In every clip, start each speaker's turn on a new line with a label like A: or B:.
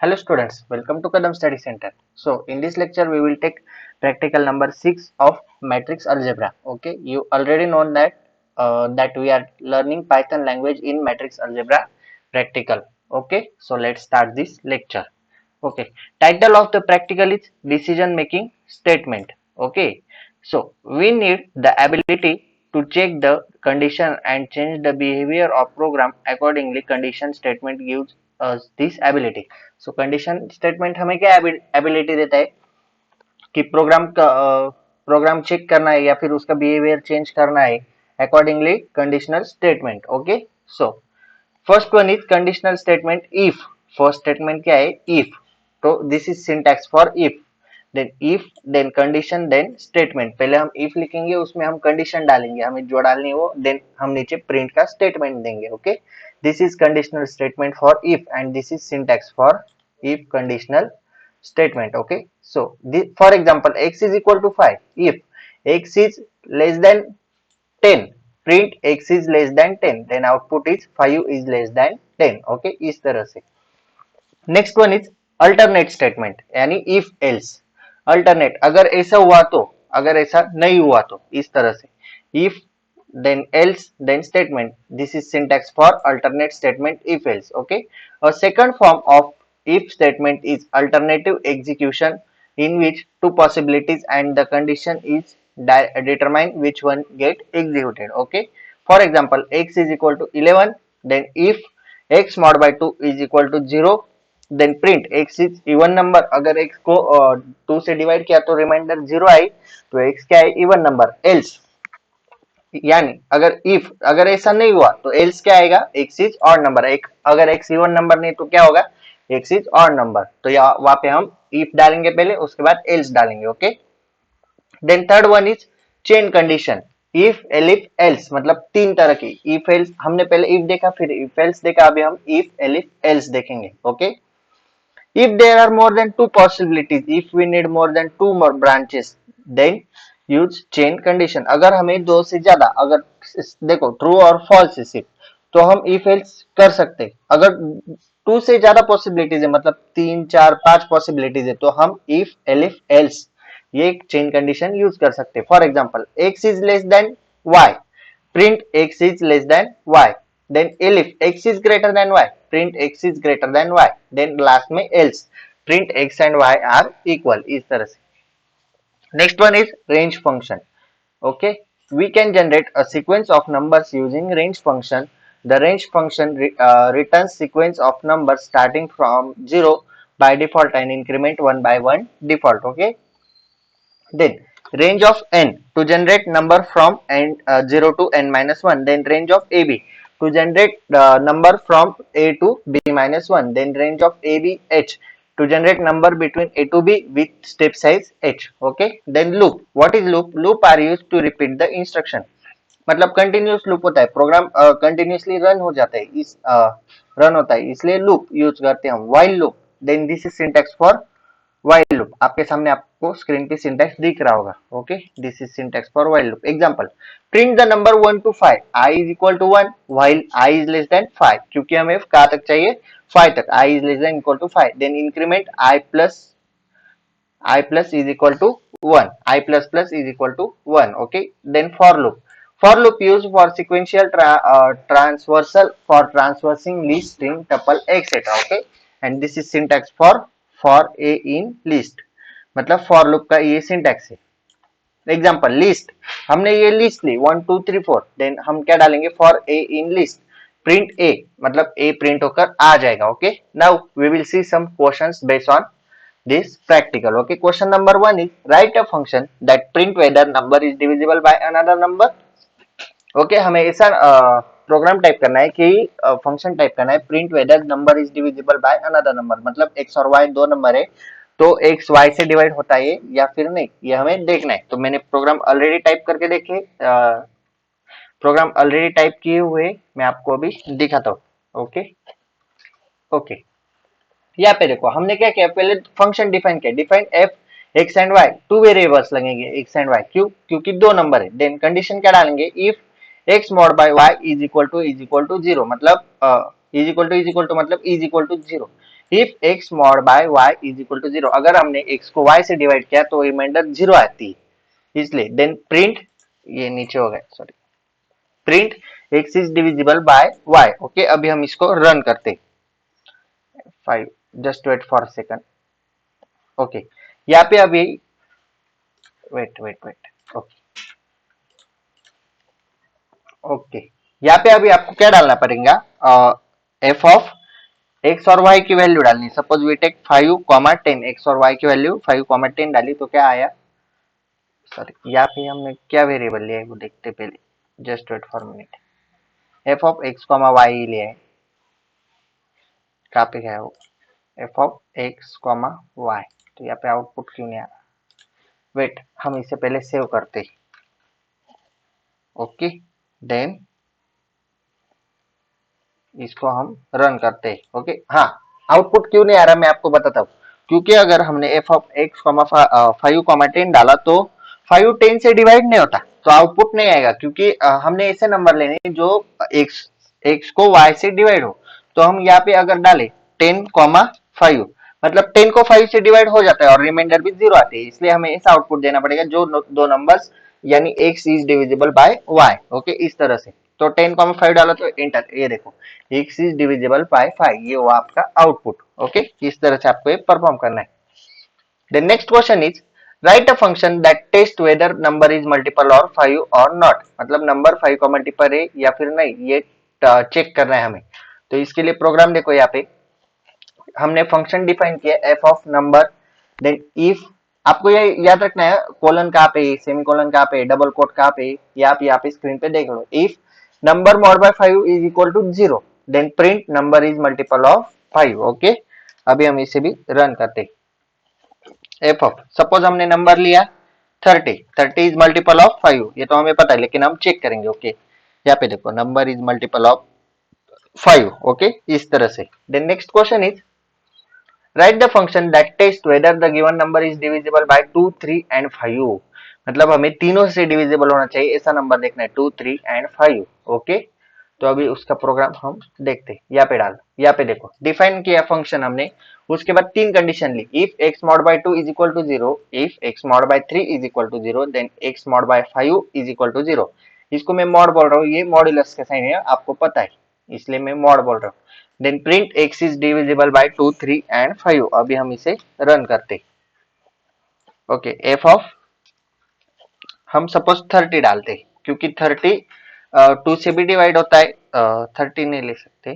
A: Hello students, welcome to Kadam Study Center. So in this lecture we will take practical number 6 of matrix algebra. Okay, you already know that we are learning Python language in matrix algebra practical. Okay, so let's start this lecture. Okay, title of the practical is decision making statement. Okay, so we need the ability to check the condition and change the behavior of program accordingly. Condition statement gives us this ability. So condition statement हमें क्या ability देता है कि programme check करना है या फिर उसका बिहेवियर चेंज करना है accordingly conditional statement. Okay, so first one is conditional statement if. First statement क्या है? इफ. तो this is syntax for if. Then if, then condition, then statement. पहले हम इफ लिखेंगे, उसमें हम कंडीशन डालेंगे, हमें जो डालनी है वो, देन हम नीचे प्रिंट का स्टेटमेंट देंगे. Okay, this is conditional statement for if and this is syntax for if conditional statement. Okay, so for example, x is equal to 5. If x is less than 10, print x is less than 10, then output is 5 is less than 10. Okay, इस तरह से. Next one is alternate statement, यानी if else. Alternate, अगर ऐसा हुआ तो, अगर ऐसा नहीं हुआ तो, इस तरह से. If, then else, then statement. This is syntax for alternate statement if else. Okay, a second form of if statement is alternative execution, in which two possibilities and the condition is determined which one get executed. Okay, for example, x is equal to 11, then if x mod by 2 is equal to 0, then print x is even number. अगर x को 2 से divide किया तो reminder 0 आई, तो x क्या है? Even number. Else, यानी अगर ऐसा नहीं हुआ तो एल्स क्या आएगा? X is odd number. एक अगर एक्स इवन नंबर नहीं तो क्या होगा? X is odd number. तो वहां पे हम इफ डालेंगे पहले, उसके बाद एल्स डालेंगे. Okay, then third one is chain condition. If, elif, else, मतलब तीन तरह की. इफ एल्स हमने पहले इफ देखा, फिर इफ एल्स देखा, अभी हम इफ, एलिफ, एल्स देखेंगे. Okay, if there are more than two possibilities, if we need more than two more branches, then use chain condition. अगर हमें दो से ज्यादा, अगर देखो ट्रू और फॉल्स है सिर्फ, तो हम if else कर सकते. अगर टू से ज्यादा पॉसिबिलिटीज है, मतलब तीन चार पांच पॉसिबिलिटीज है, तो हम if, elif, else ये चेन कंडीशन यूज कर सकते. For example, x is less then y, print x is less than y. Then elif, x is greater than y, print x is greater than y. Then last में else, print x and y are equal. इस तरह से. Next one is range function. Okay, we can generate a sequence of numbers using range function. The range function returns sequence of numbers starting from 0 by default and increment 1 by 1 default. Okay, then range of n to generate number from n 0 to n minus 1. Then range of ab to generate number from a to b minus 1. Then range of ab h to generate number between a to b with step size h. Okay, then loop. What is loop? Loop are used to repeat the instruction. मतलब continuous loop होता है, programme continuously run हो जाता है, इस run होता है, इसलिए लूप यूज करते हैं हम. While loop, then this is syntax for while loop. आपके सामने आपको स्क्रीन पे सिंटैक्स दिख रहा होगा. Okay, this is syntax for while loop. Example, print the number 1 to 5, i is equal to 1 while i is less than 5. क्योंकि हमें कहाँ तक चाहिए? 5 तक. i is less than equal to 5. Then increment i plus is equal to 1, i plus plus is equal to 1. Okay, then for loop. For loop used for sequential transversal, for transversing list, string, tuple, etc. Okay, and this is syntax for a in list. मतलब for loop का ये syntax है. Example, list, हमने ये list ली 1 2 3 4, then हम क्या डालेंगे? For A in list, print A, मतलब ए प्रिंट होकर आ जाएगा. Okay, now we will see some questions based on this practical. Okay, question number 1 is write a function that print whether number is divisible by another number. Okay, हमें ऐसा program type करना है कि function type करना है print whether number is divisible by another number. मतलब x और y दो नंबर है, तो x y से डिवाइड होता है या फिर नहीं, ये हमें देखना है. तो मैंने प्रोग्राम ऑलरेडी टाइप करके देखे, प्रोग्राम ऑलरेडी टाइप किए हुए मैं आपको अभी दिखाता हूँ. ओके ओके, यहाँ पे देखो हमने क्या किया, पहले फंक्शन डिफाइन किया. Define F X and Y, two variables लगेंगे एक्स एंड वाई. क्यों? क्योंकि दो नंबर है. देन कंडीशन क्या डालेंगे? If X mod by Y is equal to 0, मतलब इज इक्वल टू मतलब is equal to 0. If x mod by y is equal to 0, अगर हमने x को y से डिवाइड किया तो रिमाइंडर 0 आती है, इसलिए देन प्रिंट, ये नीचे हो गया sorry, print x is divisible by y। Okay, अभी हम इसको रन करते, 5, just wait for second. Okay, यहाँ पे अभी wait wait wait, okay okay, यहाँ पे अभी आपको क्या डालना पड़ेगा, एफ ऑफ एक्स और वाई की वैल्यू डालनी। सपोज वी टेक 5, 10, एक्स और वाई की वैल्यू 5, 10 डाली तो क्या आया, सॉरी यहाँ पे हमने क्या वेरिएबल लिया है वो देखते पहले, just wait for minute. F of X comma Y लिया है, कहाँ पे गया वो, F of X comma Y, तो यहाँ पे आउटपुट क्यों नहीं आ रहा, वेट हम इसे पहले सेव करते। ओके, देन इसको हम रन करते हैं। ओके, हाँ, आउटपुट क्यों नहीं आ रहा मैं आपको बताता हूँ, क्योंकि अगर हमने एफ ऑफ एक्स कॉमा 5, 10 डाला तो 5, 10 से डिवाइड नहीं होता, तो आउटपुट नहीं आएगा, क्योंकि हमने ऐसे नंबर लेने जो एक्स एक्स को वाई से डिवाइड हो। तो हम यहाँ पे अगर डाले 10, 5, मतलब 10 को 5 से डिवाइड हो जाता है और रिमाइंडर भी 0 आती है, इसलिए हमें ऐसा आउटपुट देना पड़ेगा जो दो नंबर्स यानी x is divisible by y। Okay, इस तरह से, तो 10, 5 डाला तो एंटर, ये देखो x इज डिविजिबल बाय 5, ये हुआ आपका आउटपुट। ओके, इस तरह से आपको ये परफॉर्म करना है। The next question is write a function that tests whether number is multiple or 5 or not, मतलब नंबर 5 का मल्टीपल है या फिर नहीं, ये चेक करना है हमें। तो इसके लिए प्रोग्राम देखो, यहाँ पे हमने फंक्शन डिफाइन किया F of number, then if, आपको ये याद रखना है कोलन कहाँ पे, सेमी कोलन कहाँ पे, डबल कोट कहाँ पे, ये आप यहाँ पे स्क्रीन पे देख लो। If number mod by 5 is equal to 0, then print number is multiple of 5। Okay, अभी हम इसे भी रन करते। एफ ऑफ, सपोज हमने नंबर लिया 30, 30 इज मल्टीपल ऑफ 5, ये तो हमें पता है लेकिन हम चेक करेंगे। ओके, यहाँ पे देखो number is multiple of 5। Okay, इस तरह से। Then next question is write the function that tests whether the given number is divisible by 2, 3 and 5, मतलब हमें तीनों से डिविजिबल होना चाहिए ऐसा नंबर देखना है, 2, 3 एंड 5। ओके, तो अभी उसका प्रोग्राम हम देखते हैं। यहाँ पे डाल, यहाँ पे देखो डिफाइन किया फंक्शन हमने, उसके बाद तीन कंडीशन ली, if x mod by 2 is equal to 0, if x mod by 3 is equal to 0, then x mod by 5 is equal to 0। इसको मैं मॉड बोल रहा हूँ, ये मॉड्यूलस का साइन है, आपको पता है, इसलिए मैं मॉड बोल रहा हूँ। Then print x is divisible by 2, 3 and 5। अभी हम इसे रन करते। ओके, एफ ऑफ, हम सपोज 30 डालते, क्योंकि 30 2 से भी डिवाइड होता है, 30 नहीं ले सकते,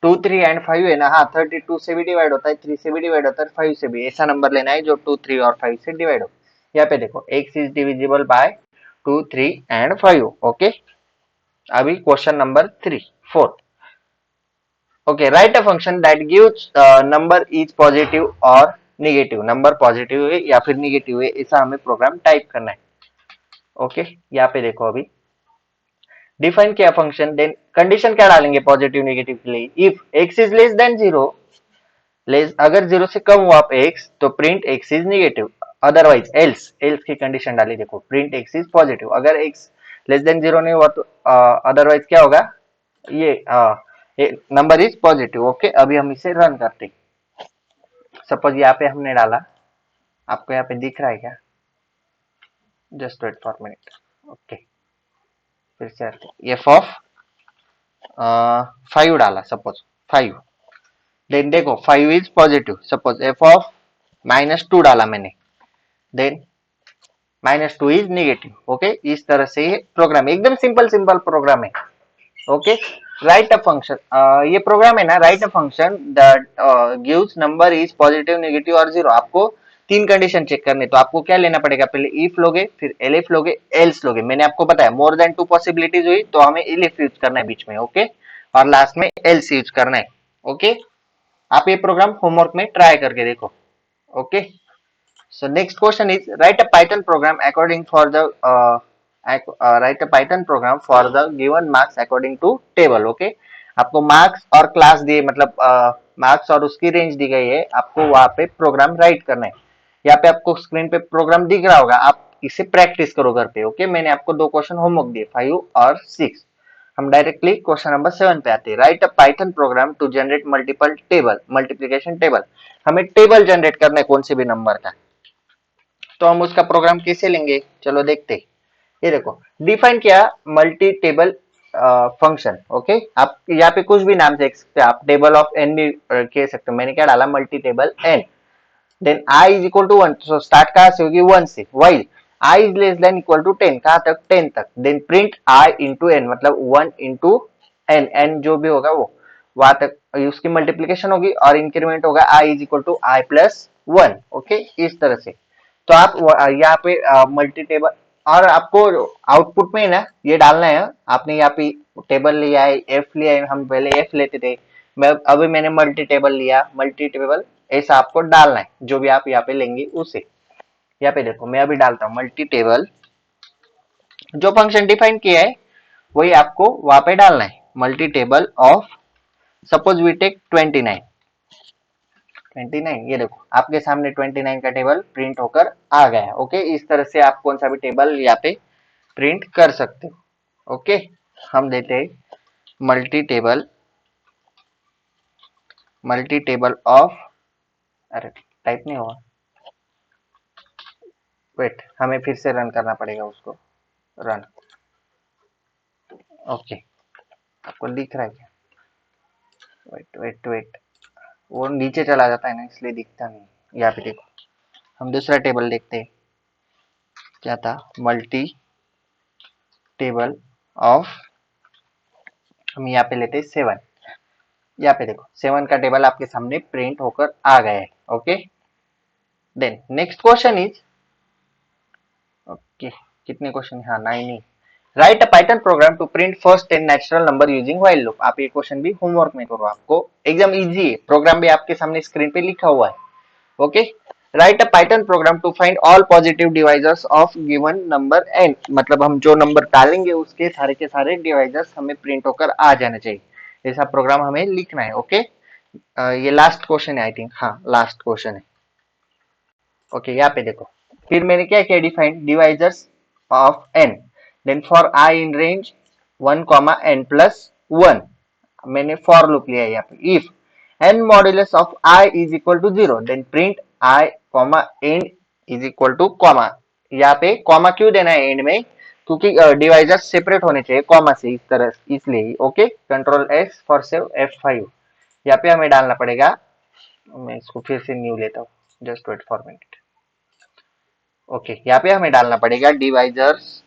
A: 2, 3 एंड 5 है ना, हाँ 32 से भी डिवाइड होता है, 3 से भी डिवाइड होता है, 5 से भी, ऐसा नंबर लेना है जो 2, 3 और 5 से डिवाइड हो। यहाँ पे देखो x is divisible by 2, 3 and 5। Okay, अभी question number 4। Okay, right a function that gives number is positive और निगेटिव, नंबर पॉजिटिव है या फिर निगेटिव है, ऐसा हमें प्रोग्राम टाइप करना है। ओके, यहाँ पे देखो अभी डिफाइन किया फंक्शन, देन कंडीशन क्या डालेंगे पॉजिटिव नेगेटिव के लिए, if x is less then 0, less अगर 0 से कम हुआ x तो print x is negative, otherwise else, else की कंडीशन डाली, देखो प्रिंट x इज पॉजिटिव, अगर x लेस देन 0 नहीं हुआ तो अदरवाइज क्या होगा, ये नंबर इज पॉजिटिव। ओके, अभी हम इसे रन करते। सपोज यहाँ पे हमने डाला, आपको यहाँ पे दिख रहा है क्या, just wait for minute. Okay, फिर से एफ ऑफ 5 डाला, सपोज 5, देन देखो 5 is positive, suppose F of -2 डाला मैंने, देन -2 इज नेगेटिव। ओके, इस तरह से ये प्रोग्राम एकदम सिंपल सिंपल प्रोग्राम है। ओके, राइट अ फंक्शन, ये प्रोग्राम है ना, right a function that gives number is positive negative और 0। आपको तीन कंडीशन चेक करने, तो आपको क्या लेना पड़ेगा, पहले इफ लोगे, फिर एलिफ लोगे, एल्स लोगे। मैंने आपको बताया मोर देन 2 पॉसिबिलिटीज हुई तो हमें एलिफ यूज करना है बीच में। ओके, और लास्ट में एल्स यूज करना है। ओके, आप ये प्रोग्राम होमवर्क में ट्राई करके देखो। Okay, so next question is write a python program according for the write a python program for the given marks according to table। okay, आपको marks और class दिए, मतलब मार्क्स और उसकी रेंज दी गई है, आपको वहां पे प्रोग्राम राइट करना है। यहाँ पे आपको स्क्रीन पे प्रोग्राम दिख रहा होगा, आप इसे प्रैक्टिस करो घर पे। ओके, मैंने आपको दो क्वेश्चन होमवर्क दिए 5 और 6। हम डायरेक्टली क्वेश्चन नंबर 7 पे आते हैं। Write a Python program to generate multiple table, multiplication table. हमें टेबल जनरेट करना है कौन से भी नंबर का, तो हम उसका प्रोग्राम कैसे लेंगे, चलो देखते हैं। ये देखो डिफाइन किया मल्टी टेबल फंक्शन। ओके, आप यहाँ पे कुछ भी नाम देख सकते हैं, आप टेबल ऑफ एन भी कह सकते हो। मैंने क्या डाला, multi table N. Then I is equal to 1, so start कहाँ से होगी, 1 से। While I is less than equal to 10, कहाँ तक, 10 तक। Then print I into N, मतलब 1 इंटू एन, एन जो भी होगा वो वहां तक उसकी मल्टीप्लीकेशन होगी और इंक्रीमेंट होगा i is equal to i plus 1। Okay, इस तरह से। तो आप यहाँ पे मल्टी टेबल, और आपको आउटपुट में ना ये डालना है। आपने यहाँ पे टेबल लिया है, एफ लिया है, हम पहले एफ लेते थे, मैं अभी मैंने मल्टी टेबल लिया, मल्टी टेबल ऐसा आपको डालना है, जो भी आप यहाँ पे लेंगे उसे। यहाँ पे देखो मैं अभी डालता हूँ मल्टी टेबल, जो फंक्शन डिफाइन किया है वही आपको वहां पे डालना है। Multi table of, suppose we take 29, 29, ये देखो आपके सामने 29 का टेबल प्रिंट होकर आ गया। ओके, इस तरह से आप कौन सा भी टेबल यहाँ पे प्रिंट कर सकते हो। ओके, हम देते हैं मल्टी टेबल ऑफ, अरे टाइप नहीं हुआ, वेट, हमें फिर से रन करना पड़ेगा उसको, रन। ओके, आपको दिख रहा है क्या, वेट वेट वेट, वो नीचे चला जाता है ना इसलिए दिखता नहीं। यहाँ पे देखो, हम दूसरा टेबल देखते हैं, क्या था, मल्टी टेबल ऑफ, हम यहाँ पे लेते हैं 7। यहाँ पे देखो 7 का टेबल आपके सामने प्रिंट होकर आ गया है। Okay, then next question is, okay कितने क्वेश्चन, हाँ 9 ही। Write a Python program to print first 10 natural number using while loop. आप ये क्वेश्चन भी होमवर्क में करो, आपको एकदम इजी है, प्रोग्राम भी आपके सामने स्क्रीन पे लिखा हुआ है। Okay, right a Python program to find all positive divisors of given number n, मतलब हम जो नंबर डालेंगे उसके सारे के सारे डिवाइजर्स हमें प्रिंट होकर आ जाने चाहिए, ऐसा प्रोग्राम हमें लिखना है। ओके, ये लास्ट क्वेश्चन है आई थिंक, हाँ लास्ट क्वेश्चन है। ओके, यहाँ पे देखो, फिर मैंने क्या किया, defined divisors of n, then for i in range 1 comma n plus 1, मैंने फॉर लूप लिया है यहाँ पे। If n modulus of i is equal to 0, then print i comma n is equal to comma, यहाँ पे comma क्यों देना है एंड में, क्योंकि डिवाइजर सेपरेट होने चाहिए कॉमा से, इस तरह इसलिए। Okay, control S for save F5, यहाँ पे हमें डालना पड़ेगा, मैं इसको फिर से न्यू लेता हूँ, just wait for minute. Okay, यहाँ पे हमें डालना पड़ेगा divisors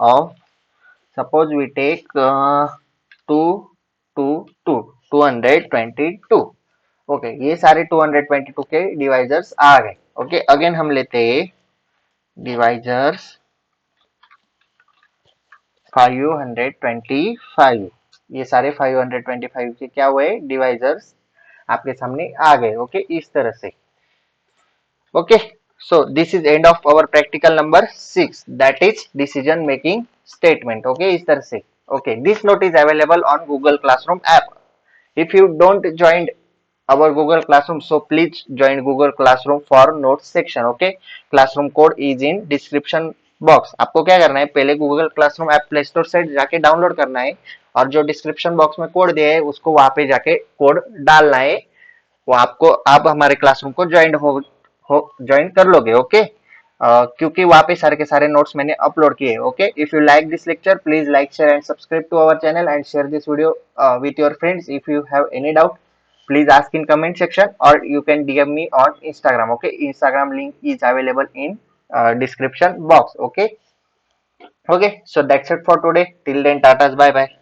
A: of, suppose we take 2 2 2 222। ओके, ये सारे 222 के डिवाइजर्स आ गए। ओके, अगेन हम लेते हैं डिवाइजर्स 525, ये सारे 525 के क्या हुए, डिवाइजर्स आपके सामने आ गए। ओके, इस तरह से। Okay, so this is end of our practical number 6, that is decision making statement. Okay, इस तरह से। Okay, this note is available on Google Classroom app. If you don't join our Google Classroom, so please join Google Classroom for notes section. Okay, classroom code is in description box. आपको क्या करना है, पहले Google Classroom app Play Store से जाके download करना है और जो डिस्क्रिप्शन बॉक्स में कोड दिया है उसको वहां पे जाके कोड डालना है, वो आपको, आप हमारे क्लासरूम को ज्वाइन कर लोगे। ओके, क्योंकि वहां पे सारे के सारे नोट्स मैंने अपलोड किए। Okay, if you like this lecture please like share and subscribe to our channel and share this video with your friends. If you have any doubt please ask in comment section or you can DM me on Instagram. Okay, Instagram link is available in description box. Okay, so that's it for today. Till then, tatas, bye bye.